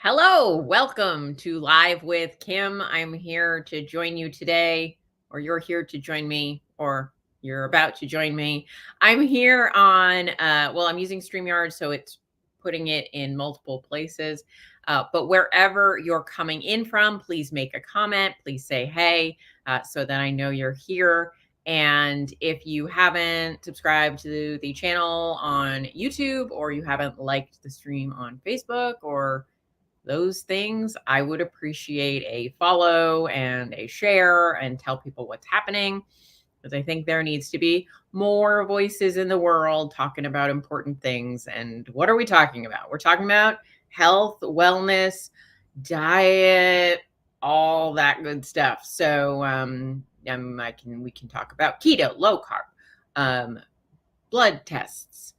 Hello, welcome to Live with Kim. I'm here to join you today, or you're here to join me, or you're about to join me. I'm here on, I'm using StreamYard, so it's putting it in multiple places. But wherever you're coming in from, please make a comment. Please say hey, so that I know you're here. And if you haven't subscribed to the channel on YouTube, or you haven't liked the stream on Facebook, or those things, I would appreciate a follow and a share and tell people what's happening, because I think there needs to be more voices in the world talking about important things. And what are we talking about? We're talking about health, wellness, diet, all that good stuff. So we can talk about keto, low carb, blood tests,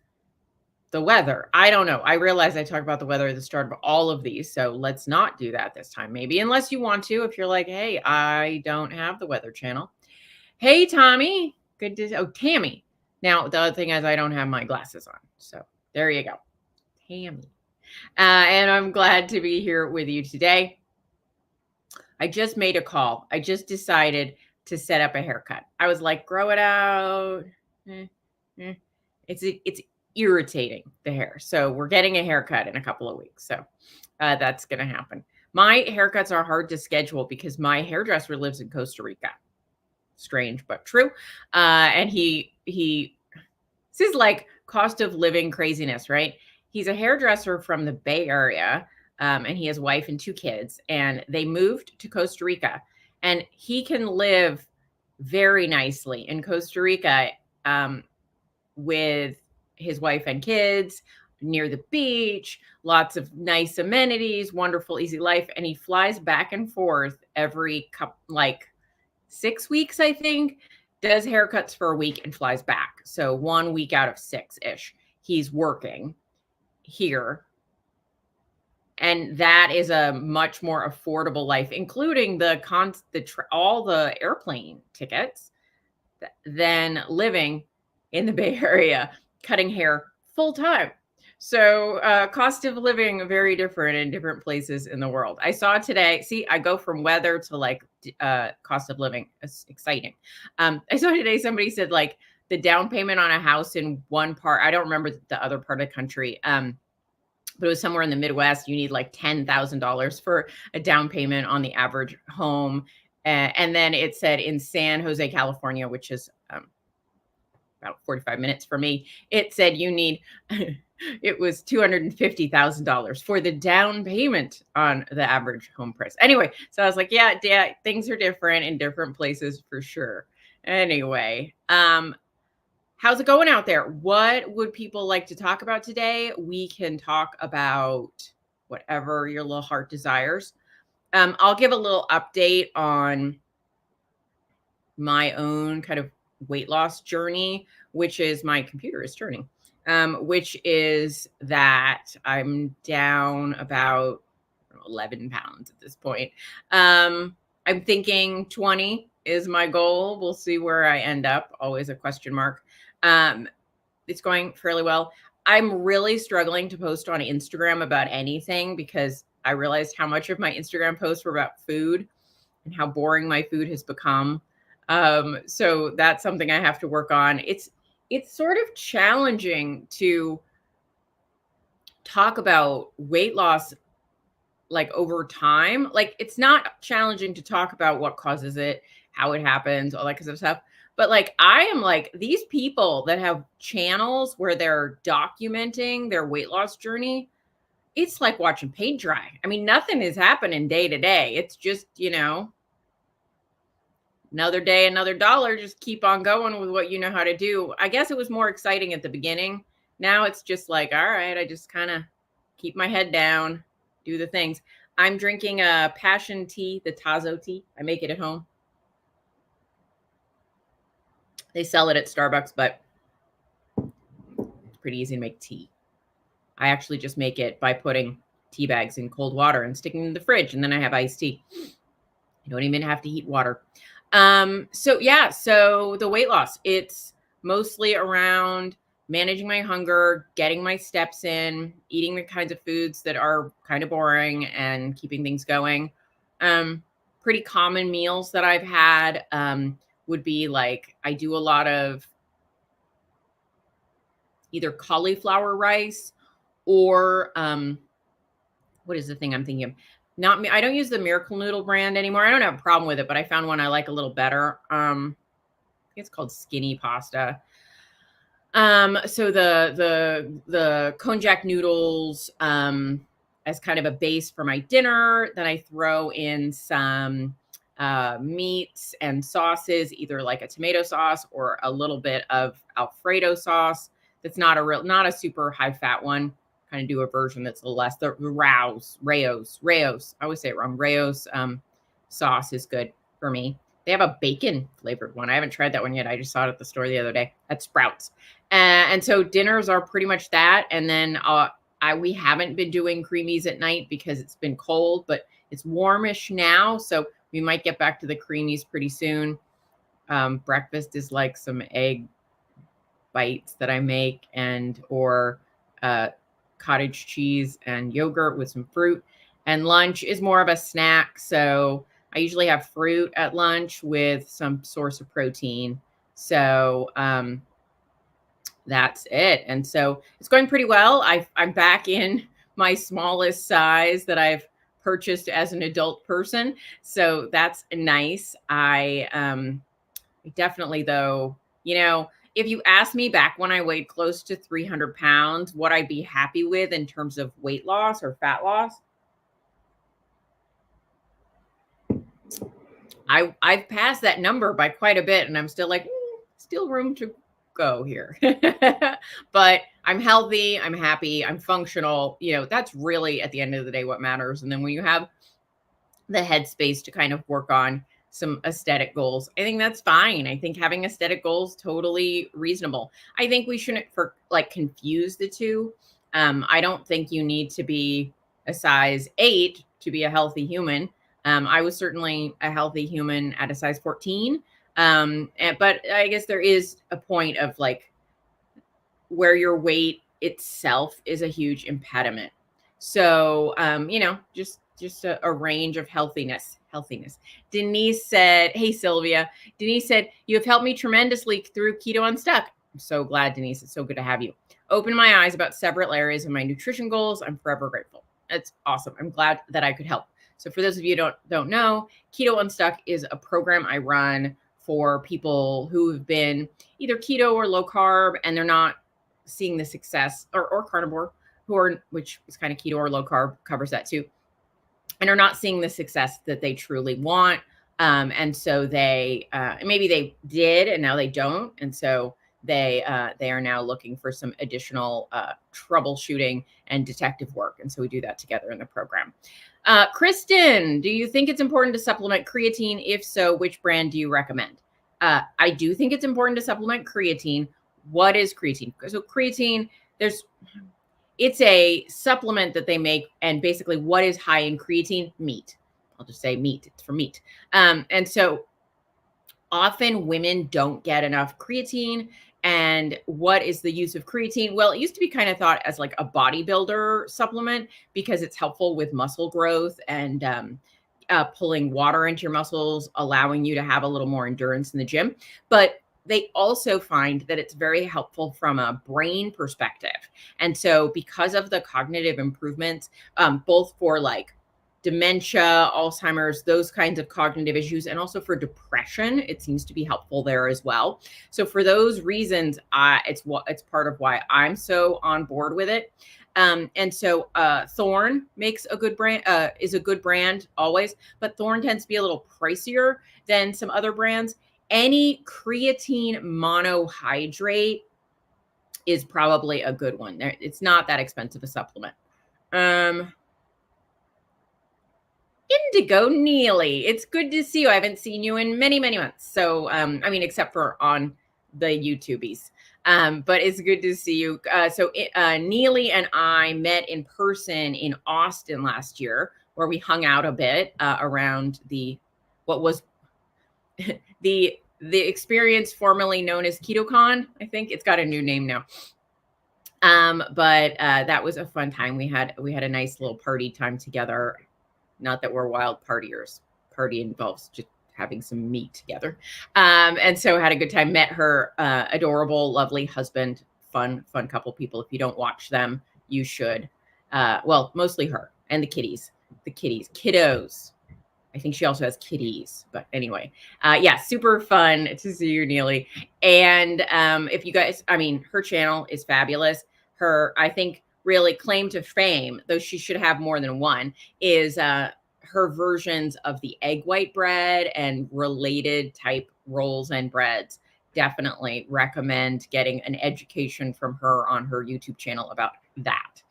the weather. I don't know. I realize I talk about the weather at the start of all of these, so let's not do that this time. Maybe, unless you want to, if you're like, hey, I don't have the weather channel. Hey, Tommy. Good to, oh, Tammy. Now, the other thing is I don't have my glasses on. So there you go. Tammy. And I'm glad to be here with you today. I just made a call. I just decided to set up a haircut. I was like, grow it out. It's irritating, the hair. So we're getting a haircut in a couple of weeks. So that's going to happen. My haircuts are hard to schedule because my hairdresser lives in Costa Rica. Strange, but true. And he this is like cost of living craziness, right? He's a hairdresser from the Bay Area, and he has a wife and 2 kids, and they moved to Costa Rica, and he can live very nicely in Costa Rica with his wife and kids near the beach, lots of nice amenities, wonderful, easy life. And he flies back and forth every 6 weeks, I think, does haircuts for a week and flies back. So 1 week out of 6-ish, he's working here. And that is a much more affordable life, including all the airplane tickets, than living in the Bay Area, cutting hair full time. So cost of living very different in different places in the world. I saw today, I go from weather to cost of living. It's exciting. I saw today somebody said like the down payment on a house in one part, I don't remember the other part of the country, but it was somewhere in the Midwest, you need like $10,000 for a down payment on the average home. And then it said in San Jose, California, which is about 45 minutes for me, it said you need, it was $250,000 for the down payment on the average home price. Anyway, so I was like, yeah, things are different in different places for sure. Anyway, how's it going out there? What would people like to talk about today? We can talk about whatever your little heart desires. I'll give a little update on my own kind of weight loss journey, which is my computer is turning, which is that I'm down about 11 pounds at this point. I'm thinking 20 is my goal. We'll see where I end up. Always a question mark. It's going fairly well. I'm really struggling to post on Instagram about anything because I realized how much of my Instagram posts were about food and how boring my food has become. So that's something I have to work on. It's sort of challenging to talk about weight loss like over time. Like, it's not challenging to talk about what causes it, how it happens, all that kind of stuff. But like, I am like, these people that have channels where they're documenting their weight loss journey, it's like watching paint dry. I mean, nothing is happening day to day. It's just, another day, another dollar, just keep on going with what you know how to do. I guess it was more exciting at the beginning. Now it's just like, all right, I just kind of keep my head down, do the things. I'm drinking a passion tea, the Tazo tea. I make it at home. They sell it at Starbucks, but it's pretty easy to make tea. I actually just make it by putting tea bags in cold water and sticking them in the fridge, and then I have iced tea. You don't even have to heat water. So the weight loss, it's mostly around managing my hunger, getting my steps in, eating the kinds of foods that are kind of boring and keeping things going. Pretty common meals that I've had would be like, I do a lot of either cauliflower rice or what is the thing I'm thinking of? Not me. I don't use the Miracle Noodle brand anymore. I don't have a problem with it, but I found one I like a little better. It's called skinny pasta. So the konjac noodles as kind of a base for my dinner. Then I throw in some meats and sauces, either like a tomato sauce or a little bit of Alfredo sauce. That's not a super high fat one. Kind of do a version that's a little less. The Rayos. I always say it wrong. Rayos sauce is good for me. They have a bacon flavored one. I haven't tried that one yet. I just saw it at the store the other day at Sprouts. And so dinners are pretty much that. And then we haven't been doing creamies at night because it's been cold, but it's warmish now. So we might get back to the creamies pretty soon. Breakfast is like some egg bites that I make or cottage cheese and yogurt with some fruit. And lunch is more of a snack. So I usually have fruit at lunch with some source of protein. So that's it. And so it's going pretty well. I'm back in my smallest size that I've purchased as an adult person. So that's nice. I definitely, though, if you asked me back when I weighed close to 300 pounds, what I'd be happy with in terms of weight loss or fat loss, I've passed that number by quite a bit, and I'm still like, still room to go here. But I'm healthy, I'm happy, I'm functional. That's really at the end of the day what matters. And then when you have the headspace to kind of work on some aesthetic goals, I think that's fine. I think having aesthetic goals totally reasonable. I think we shouldn't confuse the two. I don't think you need to be a size 8 to be a healthy human. I was certainly a healthy human at a size 14. But I guess there is a point of where your weight itself is a huge impediment. So, just a range of healthiness. Denise said, hey, Sylvia. Denise said, you have helped me tremendously through Keto Unstuck. I'm so glad, Denise. It's so good to have you. Open my eyes about several areas of my nutrition goals. I'm forever grateful. That's awesome. I'm glad that I could help. So for those of you who don't know, Keto Unstuck is a program I run for people who have been either keto or low carb, and they're not seeing the success, or carnivore, which is kind of keto or low carb, covers that too, and are not seeing the success that they truly want. And so they maybe they did and now they don't, and so they are now looking for some additional troubleshooting and detective work. And so we do that together in the program. Kristen, do you think it's important to supplement creatine? If so, which brand do you recommend? I do think it's important to supplement creatine. What is creatine? So creatine, it's a supplement that they make, and basically what is high in creatine? Meat. I'll just say meat. It's for meat. And so often women don't get enough creatine. And what is the use of creatine? Well, it used to be kind of thought as like a bodybuilder supplement because it's helpful with muscle growth and pulling water into your muscles, allowing you to have a little more endurance in the gym. But they also find that it's very helpful from a brain perspective. And so because of the cognitive improvements, both for dementia, Alzheimer's, those kinds of cognitive issues, and also for depression, it seems to be helpful there as well. So for those reasons, it's part of why I'm so on board with it. And so Thorne makes a good brand, is a good brand always, but Thorne tends to be a little pricier than some other brands. Any creatine monohydrate is probably a good one. It's not that expensive a supplement. Indigo Neely, it's good to see you. I haven't seen you in many, many months. So, except for on the YouTubies. But it's good to see you. Neely and I met in person in Austin last year, where we hung out a bit around what was the the experience formerly known as KetoCon. I think it's got a new name now. But that was a fun time. We had a nice little party time together. Not that we're wild partiers. Party involves just having some meat together. And so had a good time. Met her adorable, lovely husband. Fun couple people. If you don't watch them, you should. Well, mostly her and the kiddos. I think she also has kitties, but anyway, yeah, super fun to see you, Neely. And if you guys, I mean, her channel is fabulous. Her, I think, really claim to fame, though she should have more than one, is her versions of the egg white bread and related type rolls and breads. Definitely recommend getting an education from her on her YouTube channel about that.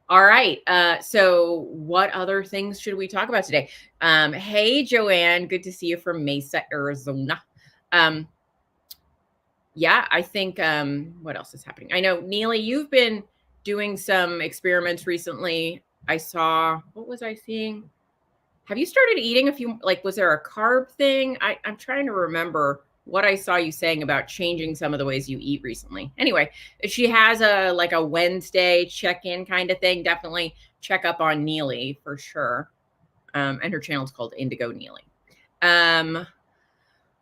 All right. So what other things should we talk about today? Hey, Joanne, good to see you from Mesa, Arizona. Yeah, I think, what else is happening? I know, Neely, you've been doing some experiments recently. I saw, what was I seeing? Have you started eating a few, like, was there a carb thing? I'm trying to remember what I saw you saying about changing some of the ways you eat recently. Anyway, if she has a Wednesday check-in kind of thing, definitely check up on Neely for sure. And her channel is called Indigo Neely. All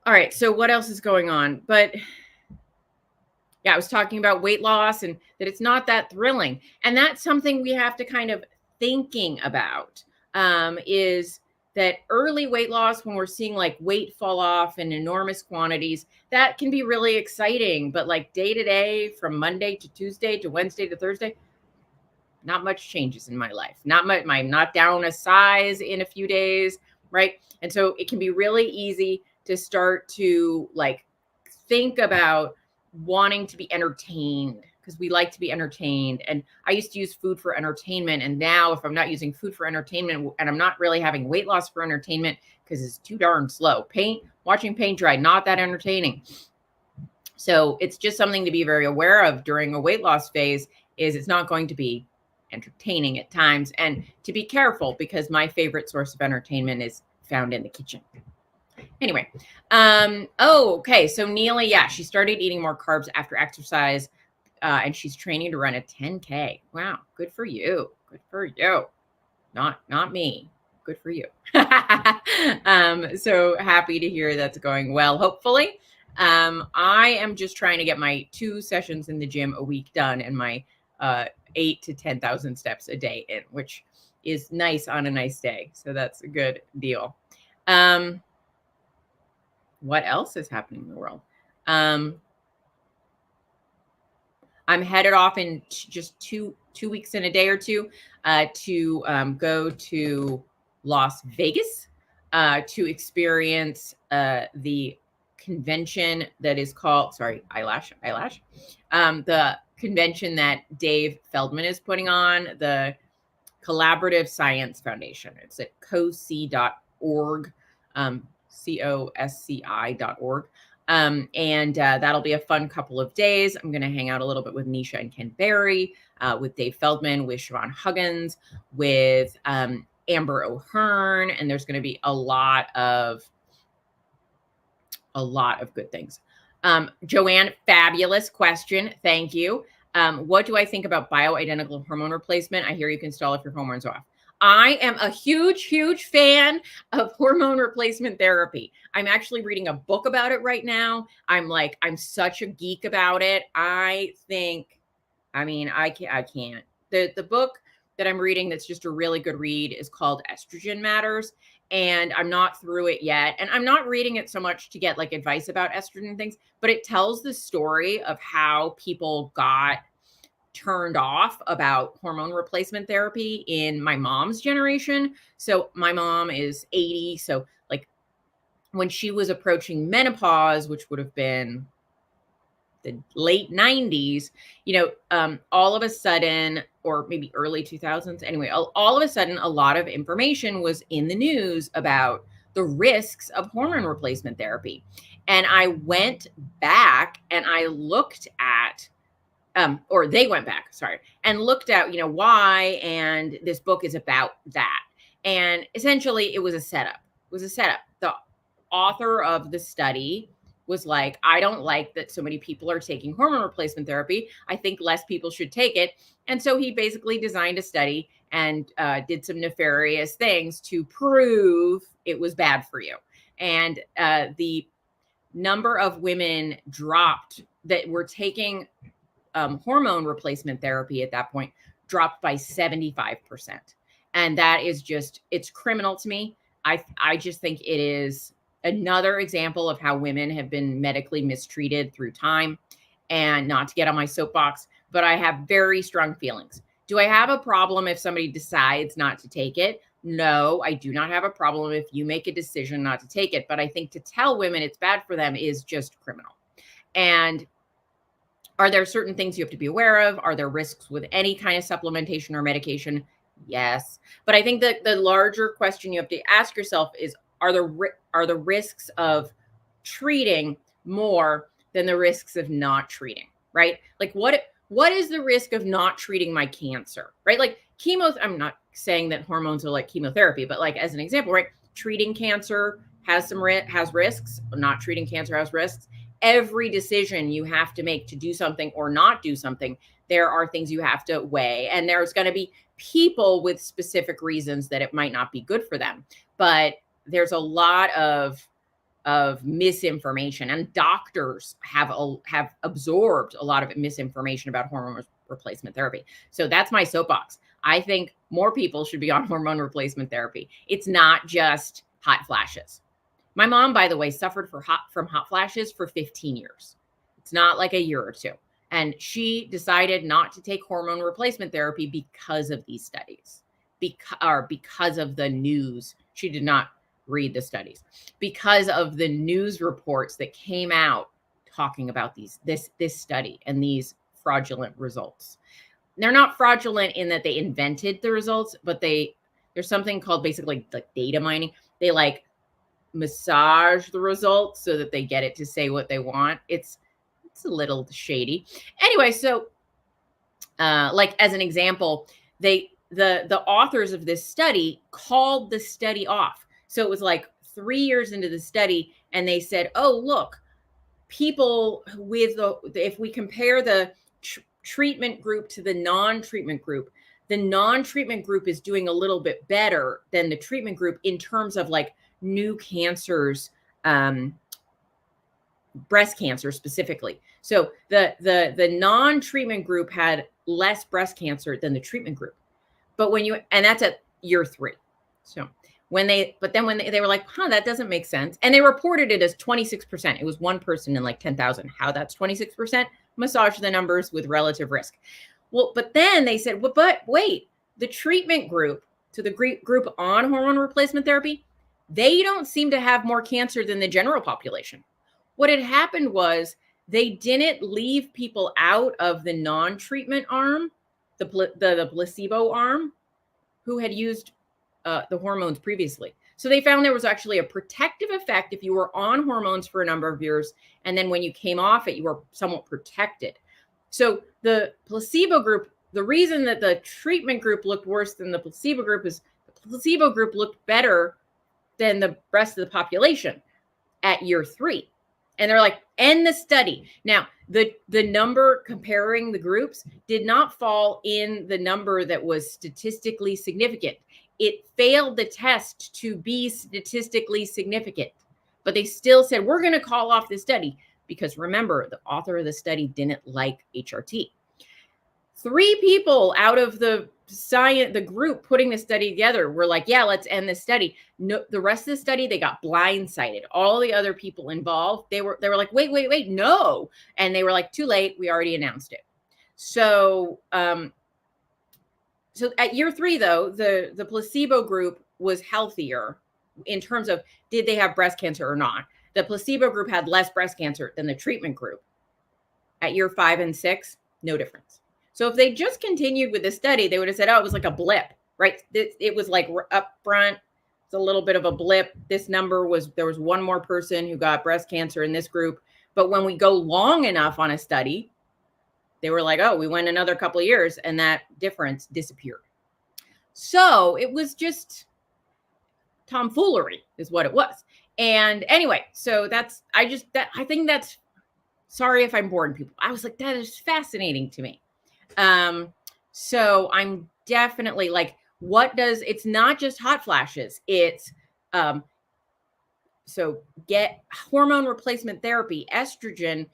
right, so what else is going on? But yeah, I was talking about weight loss and that it's not that thrilling. And that's something we have to kind of thinking about, is that early weight loss, when we're seeing like weight fall off in enormous quantities, that can be really exciting. But like day to day, from Monday to Tuesday to Wednesday to Thursday, not much changes in my life. Not much. I'm not down a size in a few days, right? And so it can be really easy to start to like think about wanting to be entertained, because we like to be entertained. And I used to use food for entertainment. And now if I'm not using food for entertainment and I'm not really having weight loss for entertainment because it's too darn slow, watching paint dry, not that entertaining. So it's just something to be very aware of during a weight loss phase, is it's not going to be entertaining at times, and to be careful, because my favorite source of entertainment is found in the kitchen. Anyway, okay. So Neely, yeah, she started eating more carbs after exercise. And she's training to run a 10K. Wow, good for you. Good for you. Not me. Good for you. So happy to hear that's going well, hopefully. I am just trying to get my 2 sessions in the gym a week done and my 8 to 10,000 steps a day in, which is nice on a nice day. So that's a good deal. What else is happening in the world? I'm headed off in just two weeks in a day or two to go to Las Vegas to experience the convention that is called, sorry, eyelash. The convention that Dave Feldman is putting on, the Collaborative Science Foundation. It's at cosci.org, cosci.org. And that'll be a fun couple of days. I'm going to hang out a little bit with Nisha and Ken Berry, with Dave Feldman, with Siobhan Huggins, with Amber O'Hearn, and there's going to be a lot of good things. Joanne, fabulous question. Thank you. What do I think about bioidentical hormone replacement? I hear you can stall if your hormones are off. I am a huge fan of hormone replacement therapy. I'm actually reading a book about it right now. I'm such a geek about it. I can't. The book that I'm reading that's just a really good read is called Estrogen Matters. And I'm not through it yet. And I'm not reading it so much to get like advice about estrogen things, but it tells the story of how people got turned off about hormone replacement therapy in my mom's generation. So my mom is 80. So like when she was approaching menopause, which would have been the late 90s, all of a sudden, or maybe early 2000s. Anyway, all of a sudden, a lot of information was in the news about the risks of hormone replacement therapy. And I went back and I looked at, or they went back, sorry, and looked at, why. And this book is about that. And essentially it was a setup. author of the study was like, I don't like that so many people are taking hormone replacement therapy. I think less people should take it. And so he basically designed a study and did some nefarious things to prove it was bad for you. And the number of women dropped that were taking hormone replacement therapy at that point dropped by 75%. And that is just, it's criminal to me. I just think it is another example of how women have been medically mistreated through time. And not to get on my soapbox, but I have very strong feelings. Do I have a problem if somebody decides not to take it? No, I do not have a problem if you make a decision not to take it. But I think to tell women it's bad for them is just criminal. And are there certain things you have to be aware of? Are there risks with any kind of supplementation or medication? Yes. But I think that the larger question you have to ask yourself is, are the risks of treating more than the risks of not treating, right? Like what is the risk of not treating my cancer, right? Like chemo, I'm not saying that hormones are like chemotherapy, but like as an example, right? Treating cancer has risks, not treating cancer has risks. Every decision you have to make to do something or not do something, there are things you have to weigh. And there's going to be people with specific reasons that it might not be good for them. But there's a lot of misinformation, and doctors have absorbed a lot of misinformation about hormone replacement therapy. So that's my soapbox. I think more people should be on hormone replacement therapy. It's not just hot flashes. My mom, by the way, suffered from hot flashes for 15 years. It's not like a year or two. And she decided not to take hormone replacement therapy because of these studies, because of the news. She did not read the studies, because of the news reports that came out talking about this study and these fraudulent results. They're not fraudulent in that they invented the results, but there's something called basically like data mining. They like massage the results so that they get it to say what they want. It's a little shady. Anyway, so like as an example, the authors of this study called the study off. So it was like 3 years into the study, and they said, "Oh, look, people if we compare the treatment group to the non-treatment group, the non-treatment group is doing a little bit better than the treatment group in terms of like new cancers, breast cancer specifically. So the non-treatment group had less breast cancer than the treatment group. But and that's at year 3. So when they were like, that doesn't make sense. And they reported it as 26%. It was one person in like 10,000. How that's 26%? Massage the numbers with relative risk. Well, but then they said, well, but wait, the treatment group to the group on hormone replacement therapy, they don't seem to have more cancer than the general population. What had happened was they didn't leave people out of the non-treatment arm, the placebo arm, who had used the hormones previously. So they found there was actually a protective effect if you were on hormones for a number of years, and then when you came off it, you were somewhat protected. So the placebo group, the reason that the treatment group looked worse than the placebo group is the placebo group looked better than the rest of the population at year 3. And they're like, end the study. Now, the number comparing the groups did not fall in the number that was statistically significant. It failed the test to be statistically significant. But they still said, we're going to call off the study. Because remember, the author of the study didn't like HRT. 3 people out of the group putting the study together were like, yeah, let's end the study. No, the rest of the study, they got blindsided. All the other people involved, they were like, wait, no. And they were like, too late. We already announced it. So, so at year 3, though, the placebo group was healthier in terms of did they have breast cancer or not. The placebo group had less breast cancer than the treatment group. At year 5 and 6, no difference. So if they just continued with the study, they would have said, oh, it was like a blip, right? It was like up front. It's a little bit of a blip. This number there was one more person who got breast cancer in this group. But when we go long enough on a study, they were like, oh, we went another couple of years and that difference disappeared. So it was just tomfoolery is what it was. And anyway, so I think that's, sorry if I'm boring people. I was like, that is fascinating to me. So I'm definitely like, it's not just hot flashes. It's, so get hormone replacement therapy. Estrogen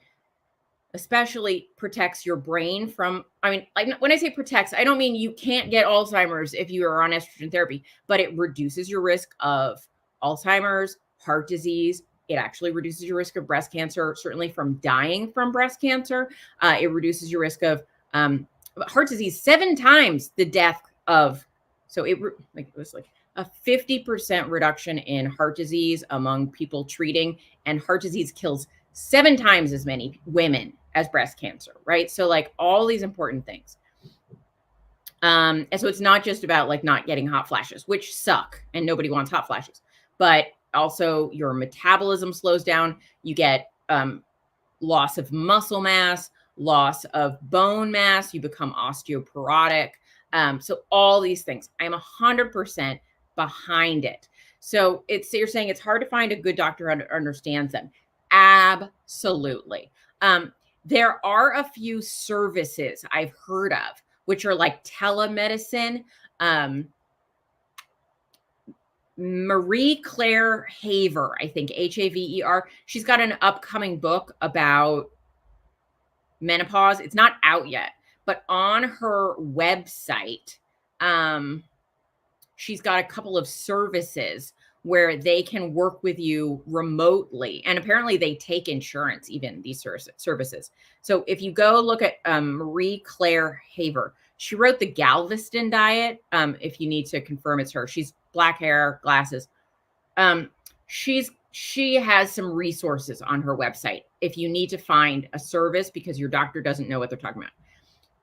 especially protects your brain from, I mean, like when I say protects, I don't mean you can't get Alzheimer's if you are on estrogen therapy, but it reduces your risk of Alzheimer's, heart disease. It actually reduces your risk of breast cancer, certainly from dying from breast cancer. It reduces your risk of heart disease 7 times the death of, so it was like a 50% reduction in heart disease among people treating, and heart disease kills 7 times as many women as breast cancer, right? So like all these important things. And so it's not just about like not getting hot flashes, which suck and nobody wants hot flashes, but also your metabolism slows down. You get loss of muscle mass, loss of bone mass, you become osteoporotic. So all these things, I'm 100% behind it. So you're saying it's hard to find a good doctor who understands them. Absolutely. There are a few services I've heard of, which are like telemedicine. Marie Claire Haver, I think, Haver. She's got an upcoming book about menopause. It's not out yet, but on her website, she's got a couple of services where they can work with you remotely. And apparently they take insurance, even these services. So if you go look at Marie Claire Haver, she wrote the Galveston diet. If you need to confirm it's her, she's black hair, glasses. She has some resources on her website if you need to find a service because your doctor doesn't know what they're talking about.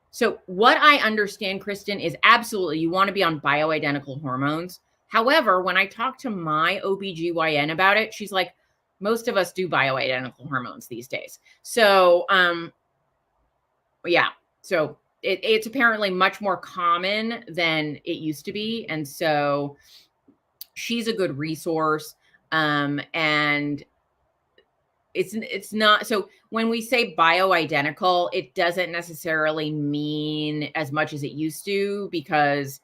So what I understand, Kristen, is absolutely you want to be on bioidentical hormones. However, when I talk to my OBGYN about it, she's like, most of us do bioidentical hormones these days. So, yeah, so it's apparently much more common than it used to be. And so she's a good resource. And it's not, so when we say bioidentical, it doesn't necessarily mean as much as it used to because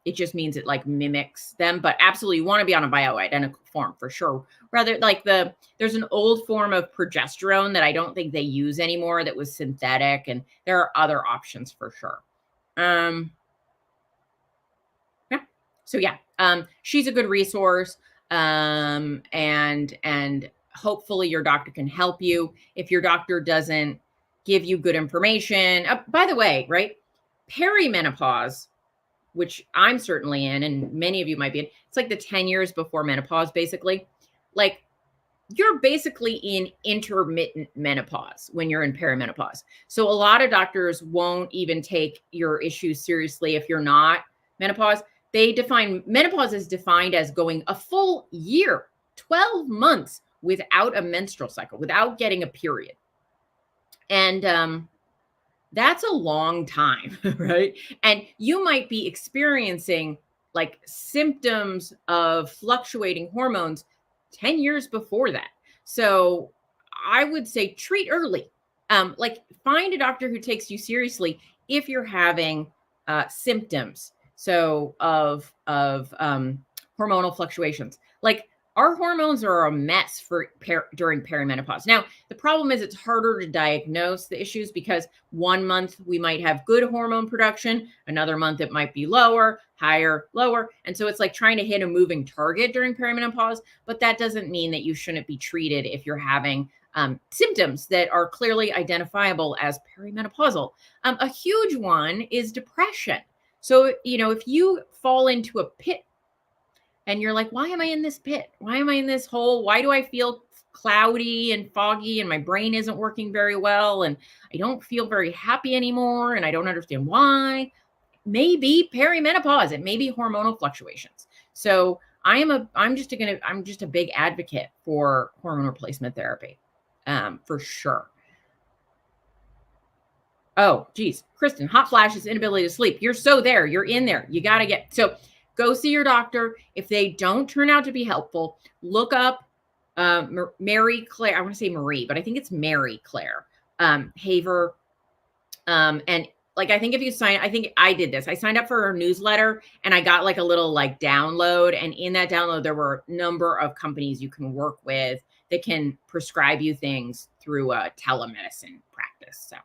it just means it like mimics them. But absolutely, you want to be on a bioidentical form for sure. Rather like there's an old form of progesterone that I don't think they use anymore that was synthetic, and there are other options for sure. Yeah. So yeah, she's a good resource. And hopefully your doctor can help you. If your doctor doesn't give you good information, by the way, right? Perimenopause, which I'm certainly in, and many of you might be in, it's like the 10 years before menopause, basically. Like you're basically in intermittent menopause when you're in perimenopause. So a lot of doctors won't even take your issues seriously if you're not menopause. They define menopause is defined as going a full year, 12 months without a menstrual cycle, without getting a period. And that's a long time, right? And you might be experiencing like symptoms of fluctuating hormones 10 years before that. So I would say treat early. Like find a doctor who takes you seriously if you're having symptoms. So of hormonal fluctuations. Like our hormones are a mess during perimenopause. Now, the problem is it's harder to diagnose the issues because 1 month we might have good hormone production, another month it might be lower, higher, lower. And so it's like trying to hit a moving target during perimenopause, but that doesn't mean that you shouldn't be treated if you're having symptoms that are clearly identifiable as perimenopausal. A huge one is depression. So, if you fall into a pit and you're like, why am I in this pit? Why am I in this hole? Why do I feel cloudy and foggy and my brain isn't working very well and I don't feel very happy anymore and I don't understand why? Maybe perimenopause. It may be hormonal fluctuations. So I'm just a big advocate for hormone replacement therapy, for sure. Oh, geez, Kristen, hot flashes, inability to sleep. You're so there. You're in there. You got to go see your doctor. If they don't turn out to be helpful, look up Mary Claire. I want to say Marie, but I think it's Mary Claire Haver. And like, I think if you sign, I think I did this. I signed up for her newsletter and I got like a little like download. And in that download, there were a number of companies you can work with that can prescribe you things through a telemedicine practice. So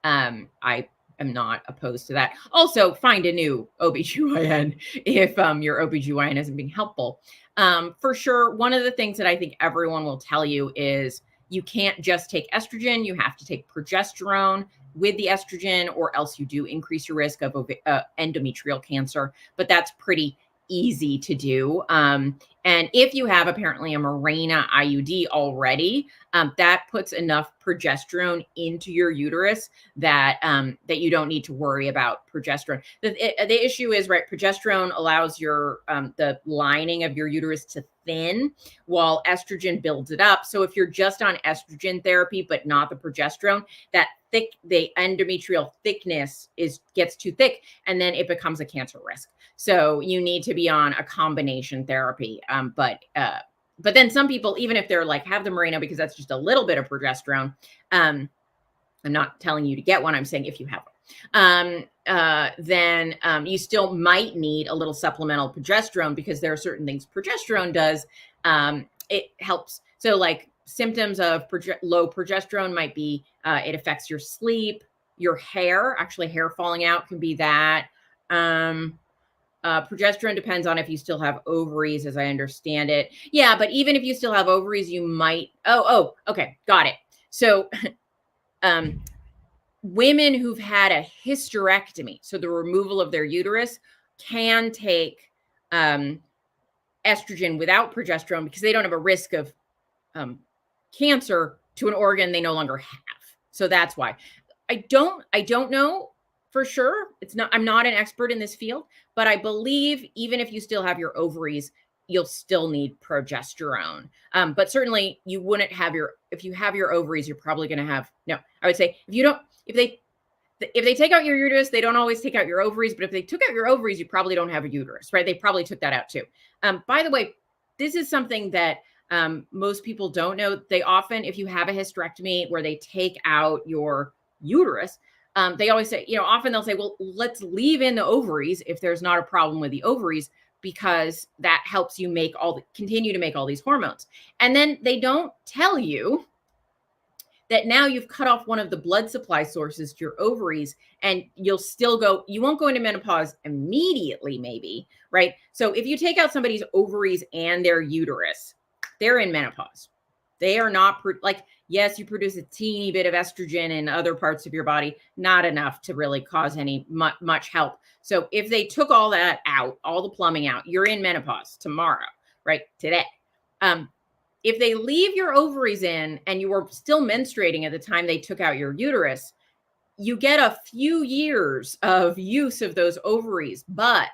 I am not opposed to that. Also, find a new OBGYN if your OBGYN isn't being helpful. For sure, one of the things that I think everyone will tell you is you can't just take estrogen. You have to take progesterone with the estrogen, or else you do increase your risk of endometrial cancer. But that's pretty easy to do. And if you have apparently a Mirena IUD already, that puts enough progesterone into your uterus that that you don't need to worry about progesterone. The issue is, right, progesterone allows your the lining of your uterus to thin while estrogen builds it up. So if you're just on estrogen therapy but not the progesterone, the endometrial thickness gets too thick, and then it becomes a cancer risk. So you need to be on a combination therapy. But then some people, even if they're like have the Mirena because that's just a little bit of progesterone, I'm not telling you to get one. I'm saying if you have one, then you still might need a little supplemental progesterone, because there are certain things progesterone does. It helps. So like symptoms of low progesterone might be it affects your sleep, your hair. Actually, hair falling out can be that. Progesterone depends on if you still have ovaries, as I understand it. Yeah, but even if you still have ovaries, you might. Okay, got it. So, women who've had a hysterectomy, so the removal of their uterus, can take estrogen without progesterone because they don't have a risk of cancer to an organ they no longer have. So that's why. I don't know for sure. I'm not an expert in this field, but I believe even if you still have your ovaries, you'll still need progesterone. But certainly you wouldn't have if you have your ovaries, you're probably going to have, no, I would say if they take out your uterus, they don't always take out your ovaries, but if they took out your ovaries, you probably don't have a uterus, right? They probably took that out too. By the way, this is something that most people don't know. They often, if you have a hysterectomy where they take out your uterus, they always say, often they'll say, well, let's leave in the ovaries if there's not a problem with the ovaries, because that helps you continue to make all these hormones. And then they don't tell you that now you've cut off one of the blood supply sources to your ovaries, and you won't go into menopause immediately, maybe, right? So if you take out somebody's ovaries and their uterus, they're in menopause. They are not yes, you produce a teeny bit of estrogen in other parts of your body, not enough to really cause any much help. So if they took all that out, all the plumbing out, you're in menopause tomorrow, right? Today. If they leave your ovaries in and you were still menstruating at the time they took out your uterus, you get a few years of use of those ovaries. But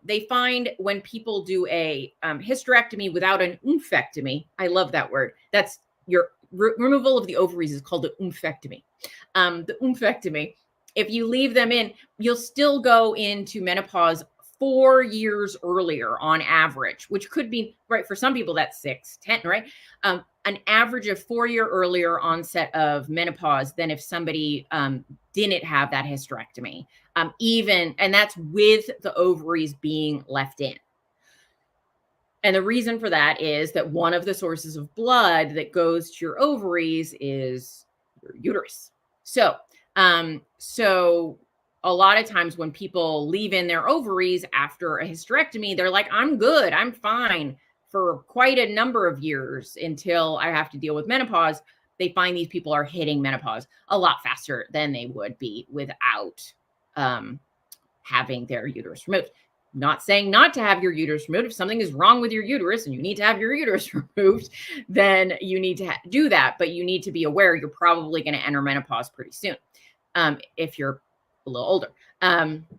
they find when people do a hysterectomy without an oompectomy, I love that word. That's your removal of the ovaries is called the oompectomy. The oompectomy, if you leave them in, you'll still go into menopause 4 years earlier on average, which could be, right, for some people that's 6, 10, right? An average of 4 year earlier onset of menopause than if somebody didn't have that hysterectomy. And that's with the ovaries being left in. And the reason for that is that one of the sources of blood that goes to your ovaries is your uterus. So a lot of times when people leave in their ovaries after a hysterectomy, they're like, I'm good, I'm fine for quite a number of years until I have to deal with menopause. They find these people are hitting menopause a lot faster than they would be without having their uterus removed. Not saying not to have your uterus removed. If something is wrong with your uterus and you need to have your uterus removed, then you need to do that. But you need to be aware you're probably going to enter menopause pretty soon if you're a little older.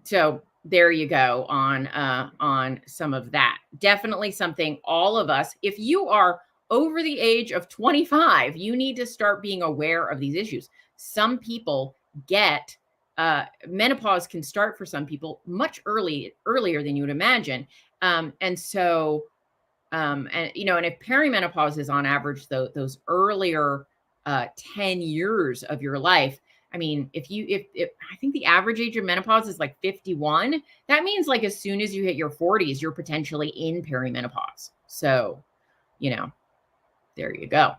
So there you go on some of that. Definitely something all of us, if you are over the age of 25, you need to start being aware of these issues. Some people get menopause can start for some people much earlier than you would imagine. And so, and if perimenopause is on average, those earlier 10 years of your life, I mean, if I think the average age of menopause is like 51, that means like as soon as you hit your 40s, you're potentially in perimenopause. So, there you go.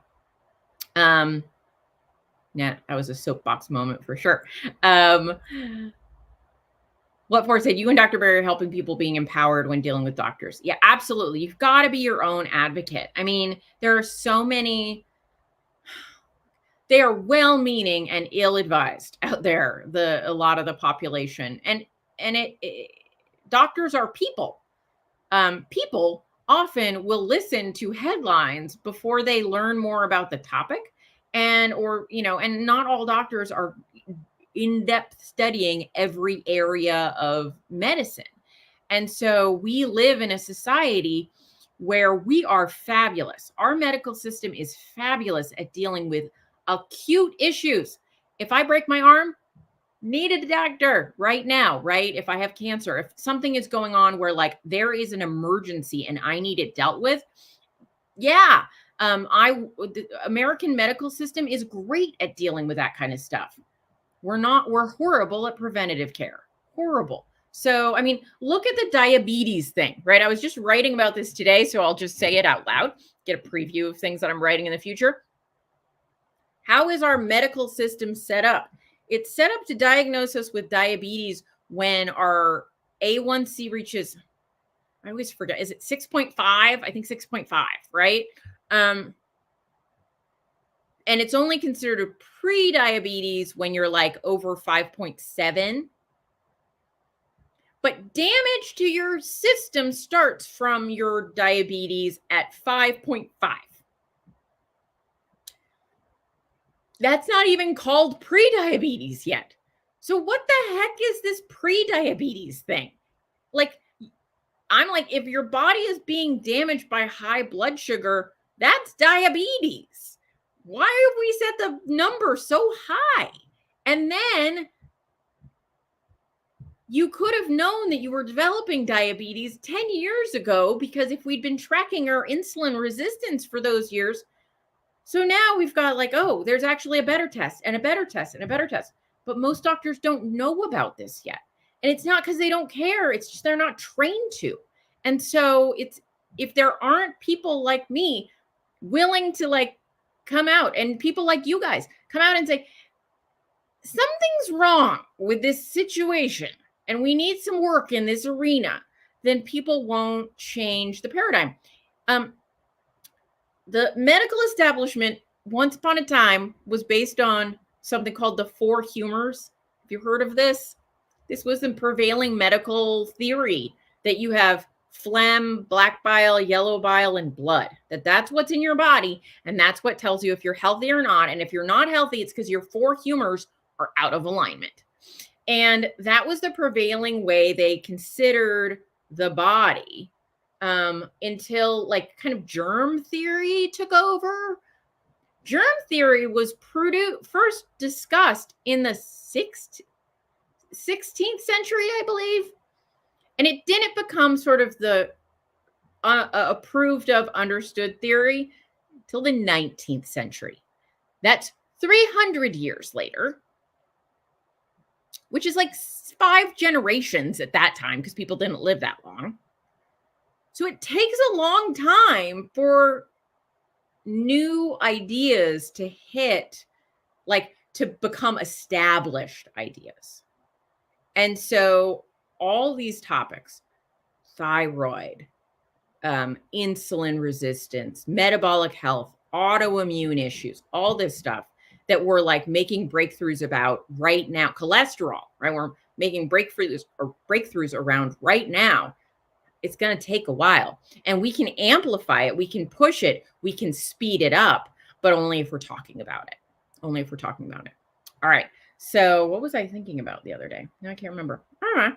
Yeah, that was a soapbox moment for sure. What for said, you and Dr. Barry are helping people being empowered when dealing with doctors. Yeah, absolutely. You've got to be your own advocate. I mean, there are so many, they are well-meaning and ill-advised out there, a lot of the population. And doctors are people. People often will listen to headlines before they learn more about the topic. And not all doctors are in-depth studying every area of medicine. And so we live in a society where we are fabulous. Our medical system is fabulous at dealing with acute issues. If I break my arm, need a doctor right now, right? If I have cancer, if something is going on where like there is an emergency and I need it dealt with, yeah. The American medical system is great at dealing with that kind of stuff. We're horrible at preventative care. Horrible. So, I mean, look at the diabetes thing, right? I was just writing about this today, so I'll just say it out loud, get a preview of things that I'm writing in the future. How is our medical system set up? It's set up to diagnose us with diabetes when our A1C reaches, I always forget, is it 6.5? I think 6.5, right? And it's only considered pre-diabetes when you're like over 5.7. But damage to your system starts from your diabetes at 5.5. That's not even called pre-diabetes yet. So what the heck is this pre-diabetes thing? Like, I'm like, if your body is being damaged by high blood sugar, that's diabetes. Why have we set the number so high? And then you could have known that you were developing diabetes 10 years ago, because if we'd been tracking our insulin resistance for those years, so now we've got like, oh, there's actually a better test and a better test and a better test. But most doctors don't know about this yet. And it's not because they don't care. It's just they're not trained to. And so if there aren't people like me willing to like come out, and people like you guys come out and say, something's wrong with this situation and we need some work in this arena, then people won't change the paradigm. The medical establishment, once upon a time, was based on something called the four humors. Have you heard of this? This was the prevailing medical theory, that you have phlegm, black bile, yellow bile, and blood. That's what's in your body, and that's what tells you if you're healthy or not. And if you're not healthy, it's because your four humors are out of alignment. And that was the prevailing way they considered the body, until like kind of germ theory took over. Germ theory was first discussed in the 16th century, I believe. And it didn't become sort of the approved of, understood theory till the 19th century. That's 300 years later, which is like 5 generations at that time, because people didn't live that long. So it takes a long time for new ideas to hit, like to become established ideas. And so all these topics, thyroid, insulin resistance, metabolic health, autoimmune issues, all this stuff that we're like making breakthroughs about right now, cholesterol, right? We're making breakthroughs around right now. It's going to take a while, and we can amplify it. We can push it. We can speed it up, but only if we're talking about it. Only if we're talking about it. All right. So what was I thinking about the other day? No, I can't remember. All right.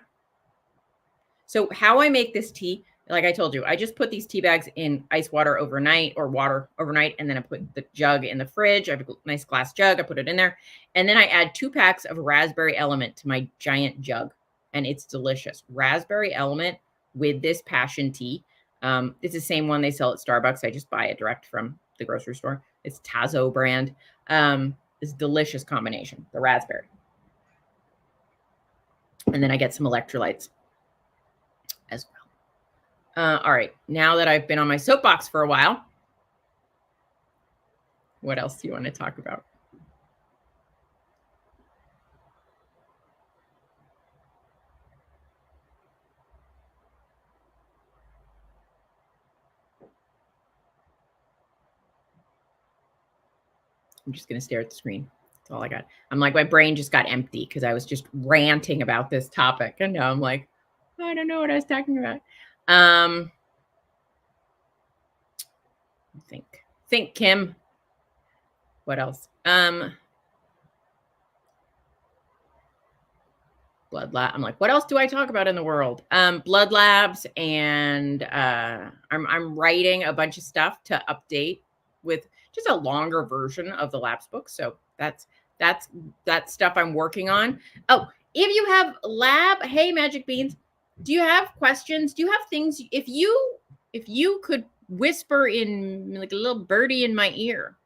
So how I make this tea, Like I told you, I just put these tea bags in ice water overnight or water overnight. And then I put the jug in the fridge. I have a nice glass jug. I put it in there. And then I add 2 packs of raspberry element to my giant jug. And it's delicious. Raspberry element with this passion tea. It's the same one they sell at Starbucks. I just buy it direct from the grocery store. It's Tazo brand. It's a delicious combination, the raspberry. And then I get some electrolytes as well. All right, now that I've been on my soapbox for a while, what else do you want to talk about? I'm just going to stare at the screen. That's all I got. I'm like, my brain just got empty because I was just ranting about this topic. And now I'm like, I don't know what I was talking about. Think, Kim. What else? Blood lab. I'm like, what else do I talk about in the world? Blood labs, and I'm writing a bunch of stuff to update with just a longer version of the labs book. So that's stuff I'm working on. Oh, if you have hey, Magic Beans, do you have questions? Do you have things? If you could whisper in like a little birdie in my ear,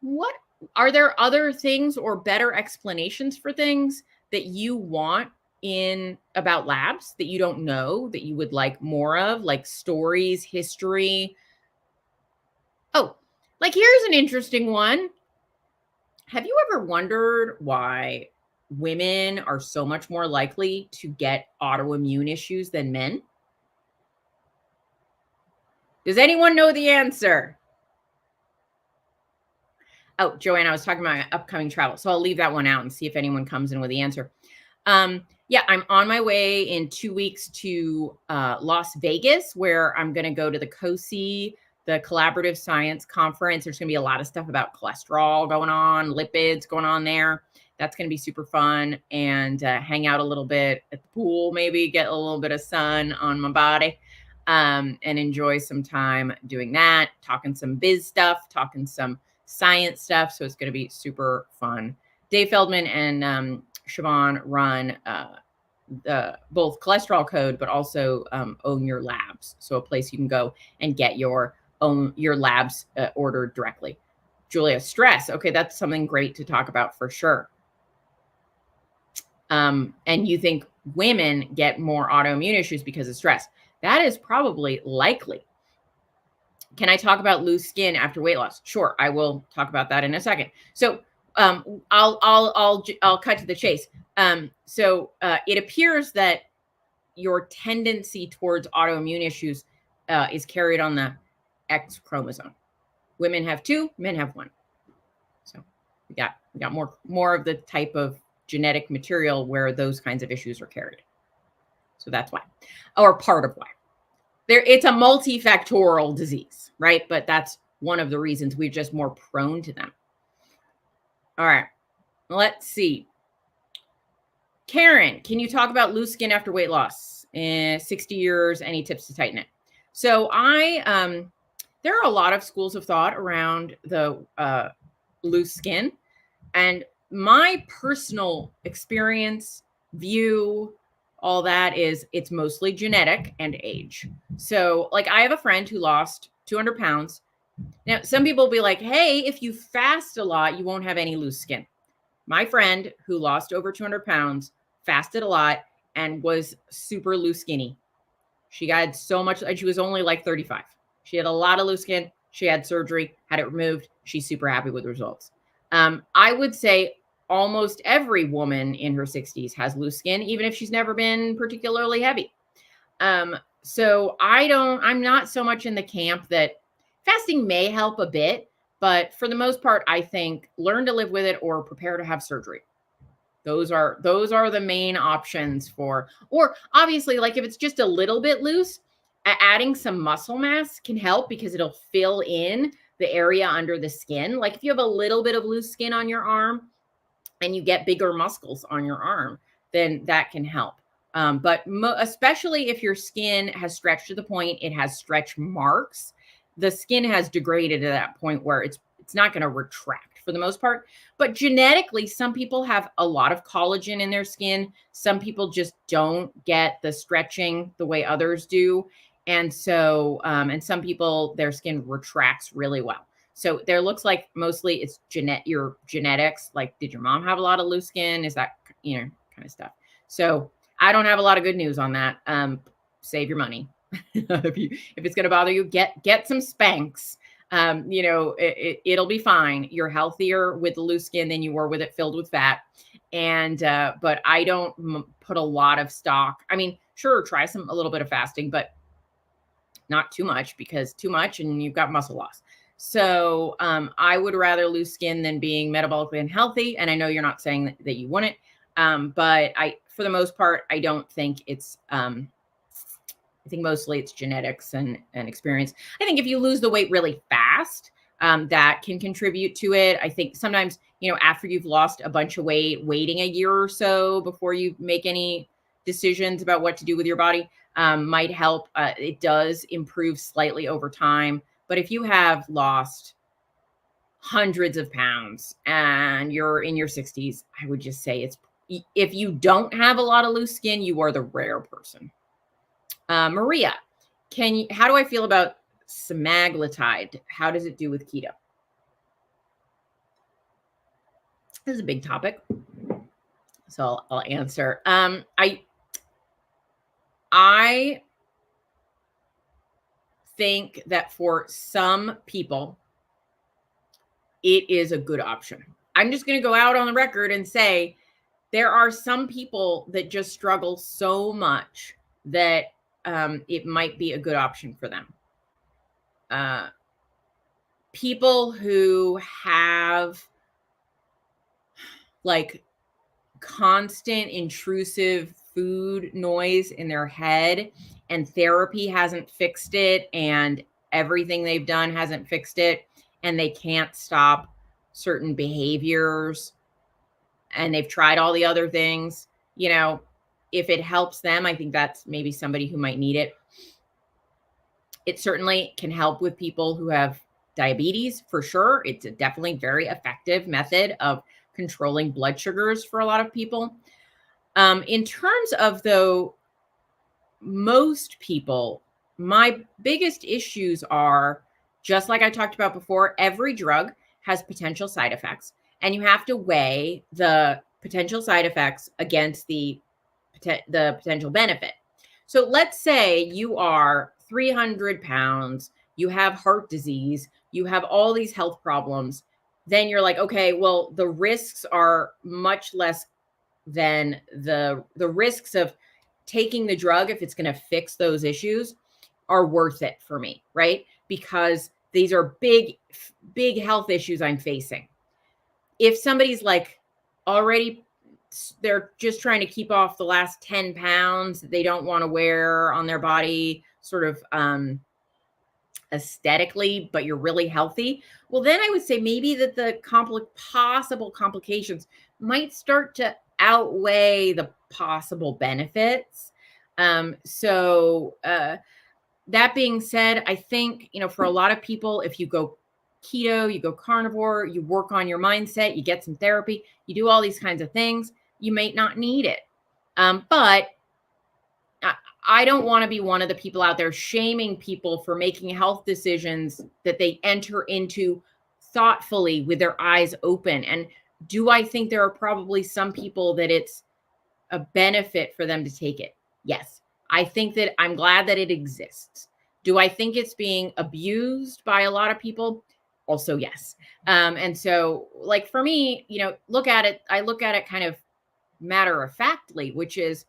what are there other things or better explanations for things that you want in about labs that you don't know, that you would like more of, like stories, history? Oh, like here's an interesting one. Have you ever wondered why women are so much more likely to get autoimmune issues than men? Does anyone know the answer? Oh, Joanne, I was talking about my upcoming travel, so I'll leave that one out and see if anyone comes in with the answer. Yeah, I'm on my way in 2 weeks to Las Vegas, where I'm going to go to the COSI, the Collaborative Science Conference. There's going to be a lot of stuff about cholesterol going on, lipids going on there. That's going to be super fun, and hang out a little bit at the pool, maybe get a little bit of sun on my body, and enjoy some time doing that, talking some biz stuff, talking some science stuff. So it's going to be super fun. Dave Feldman and Siobhan run both Cholesterol Code, but also Own Your Labs. So a place you can go and get your labs ordered directly. Julia, stress. Okay, that's something great to talk about for sure. And you think women get more autoimmune issues because of stress? That is probably likely. Can I talk about loose skin after weight loss? Sure, I will talk about that in a second. So I'll cut to the chase. So it appears that your tendency towards autoimmune issues is carried on the X chromosome. Women have 2, men have 1. So we got more of the type of genetic material where those kinds of issues are carried. So that's why, or part of why. It's a multifactorial disease, right? But that's one of the reasons we're just more prone to them. All right, let's see. Karen, can you talk about loose skin after weight loss? 60 years, any tips to tighten it? So there are a lot of schools of thought around the loose skin. And my personal experience, view, all that is it's mostly genetic and age. So like I have a friend who lost 200 pounds. Now, some people will be like, hey, if you fast a lot, you won't have any loose skin. My friend who lost over 200 pounds fasted a lot and was super loose skinny. She got so much, and she was only like 35. She had a lot of loose skin. She had surgery, had it removed. She's super happy with the results. I would say almost every woman in her 60s has loose skin, even if she's never been particularly heavy. So I'm not so much in the camp that fasting may help a bit, but for the most part, I think learn to live with it or prepare to have surgery. Those are the main options for, or obviously, like if it's just a little bit loose, adding some muscle mass can help because it'll fill in the area under the skin. Like if you have a little bit of loose skin on your arm and you get bigger muscles on your arm, then that can help. But especially if your skin has stretched to the point it has stretch marks, the skin has degraded to that point where it's not going to retract for the most part. But genetically, some people have a lot of collagen in their skin. Some people just don't get the stretching the way others do. And so, and some people, their skin retracts really well. So there looks like mostly it's your genetics. Like, did your mom have a lot of loose skin? Is that, kind of stuff. So I don't have a lot of good news on that. Save your money. if it's going to bother you, get some Spanx. It'll be fine. You're healthier with the loose skin than you were with it filled with fat. And, but I don't put a lot of stock. I mean, sure, try a little bit of fasting, but not too much, because too much and you've got muscle loss. So, I would rather loose skin than being metabolically unhealthy. And I know you're not saying that you wouldn't. But for the most part, I don't think it's, I think mostly it's genetics and experience. I think if you lose the weight really fast, that can contribute to it. I think sometimes, after you've lost a bunch of weight, waiting a year or so before you make any decisions about what to do with your body, might help. It does improve slightly over time. But if you have lost hundreds of pounds and you're in your 60s, I would just say if you don't have a lot of loose skin, you are the rare person. Maria, how do I feel about semaglutide? How does it do with keto? This is a big topic, so I'll answer. I think that for some people, it is a good option. I'm just going to go out on the record and say there are some people that just struggle so much that it might be a good option for them. People who have like constant intrusive food noise in their head, and therapy hasn't fixed it, and everything they've done hasn't fixed it, and they can't stop certain behaviors, and they've tried all the other things, if it helps them, I think that's maybe somebody who might need it. It certainly can help with people who have diabetes, for sure. It's a definitely very effective method of controlling blood sugars for a lot of people. In terms of, though, most people, my biggest issues are, just like I talked about before, every drug has potential side effects, and you have to weigh the potential side effects against the potential benefit. So let's say you are 300 pounds, you have heart disease, you have all these health problems. Then you're like, okay, well, the risks are much less than the risks of taking the drug, if it's going to fix those issues, are worth it for me, right? Because these are big health issues I'm facing. If somebody's like already, they're just trying to keep off the last 10 pounds that they don't want to wear on their body, sort of aesthetically, but you're really healthy, well, then I would say maybe that the possible complications might start to outweigh the possible benefits. That being said, I think, for a lot of people, if you go keto, you go carnivore, you work on your mindset, you get some therapy, you do all these kinds of things, you may not need it. But I don't want to be one of the people out there shaming people for making health decisions that they enter into thoughtfully with their eyes open. And do I think there are probably some people that it's a benefit for them to take it? Yes. I think that I'm glad that it exists. Do I think it's being abused by a lot of people? Also, yes. And so, like, for me, I look at it kind of matter of factly, which is,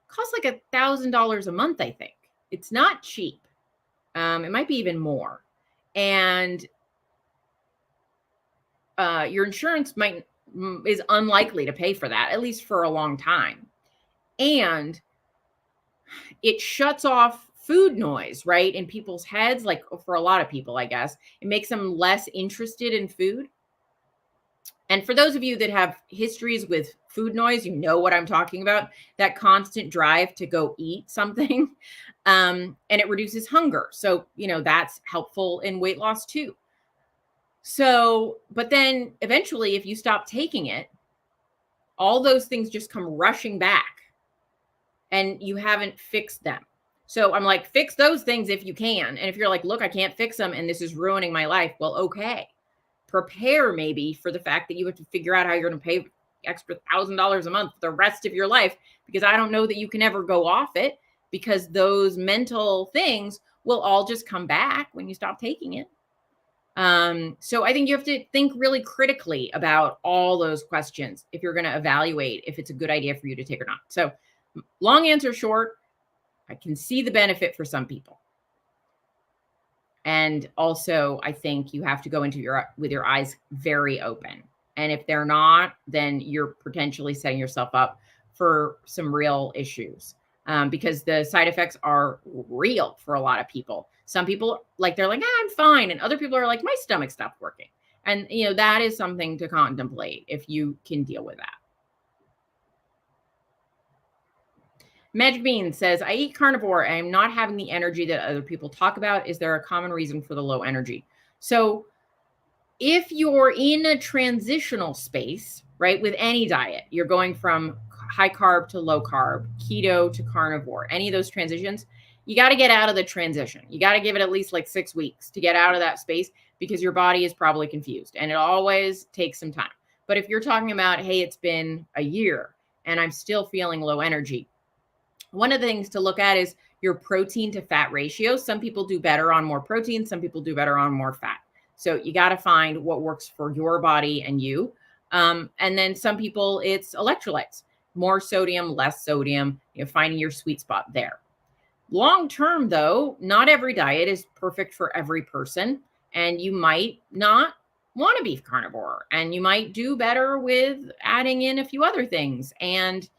costs like $1,000 a month, I think. It's not cheap. It might be even more. And your insurance is unlikely to pay for that, at least for a long time. And it shuts off food noise, right, in people's heads. Like, for a lot of people, I guess, it makes them less interested in food. And for those of you that have histories with food noise, you know what I'm talking about, that constant drive to go eat something. And it reduces hunger. So, that's helpful in weight loss too. So, but then eventually, if you stop taking it, all those things just come rushing back and you haven't fixed them. So I'm like, fix those things if you can. And if you're like, look, I can't fix them and this is ruining my life. Well, okay. Prepare maybe for the fact that you have to figure out how you're going to pay extra $1,000 a month the rest of your life, because I don't know that you can ever go off it, because those mental things will all just come back when you stop taking it. So I think you have to think really critically about all those questions if you're going to evaluate if it's a good idea for you to take or not. So long answer short, I can see the benefit for some people. And also, I think you have to go into with your eyes very open. And if they're not, then you're potentially setting yourself up for some real issues, because the side effects are real for a lot of people. Some people, they're like, I'm fine. And other people are like, my stomach stopped working. And, that is something to contemplate if you can deal with that. Magic Bean says, I eat carnivore and I'm not having the energy that other people talk about. Is there a common reason for the low energy? So if you're in a transitional space, right, with any diet, you're going from high carb to low carb, keto to carnivore, any of those transitions, you got to get out of the transition. You got to give it at least 6 weeks to get out of that space, because your body is probably confused and it always takes some time. But if you're talking about, hey, it's been a year and I'm still feeling low energy, one of the things to look at is your protein to fat ratio. Some people do better on more protein. Some people do better on more fat. So you got to find what works for your body and you. And then some people, it's electrolytes, more sodium, less sodium, finding your sweet spot there. Long term, though, not every diet is perfect for every person. And you might not want to be carnivore, and you might do better with adding in a few other things. And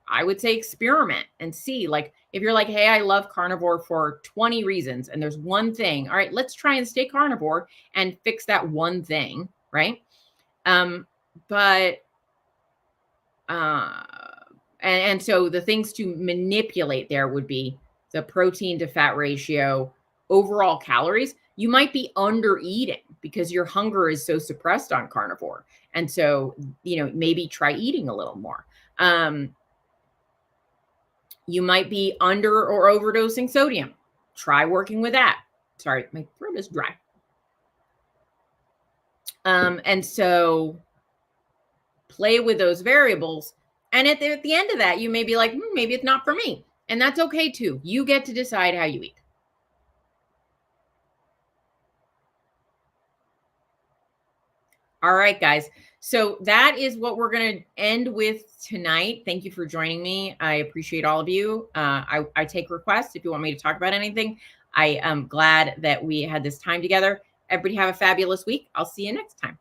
I would say experiment and see, if you're like, hey, I love carnivore for 20 reasons and there's one thing, all right, let's try and stay carnivore and fix that one thing, right? And so the things to manipulate there would be the protein to fat ratio, overall calories. You might be under eating because your hunger is so suppressed on carnivore. And so, maybe try eating a little more. You might be under or overdosing sodium. Try working with that. Sorry, my throat is dry. And so play with those variables. And at the end of that, you may be like, maybe it's not for me. And that's okay too. You get to decide how you eat. All right, guys. So that is what we're going to end with tonight. Thank you for joining me. I appreciate all of you. I take requests if you want me to talk about anything. I am glad that we had this time together. Everybody have a fabulous week. I'll see you next time.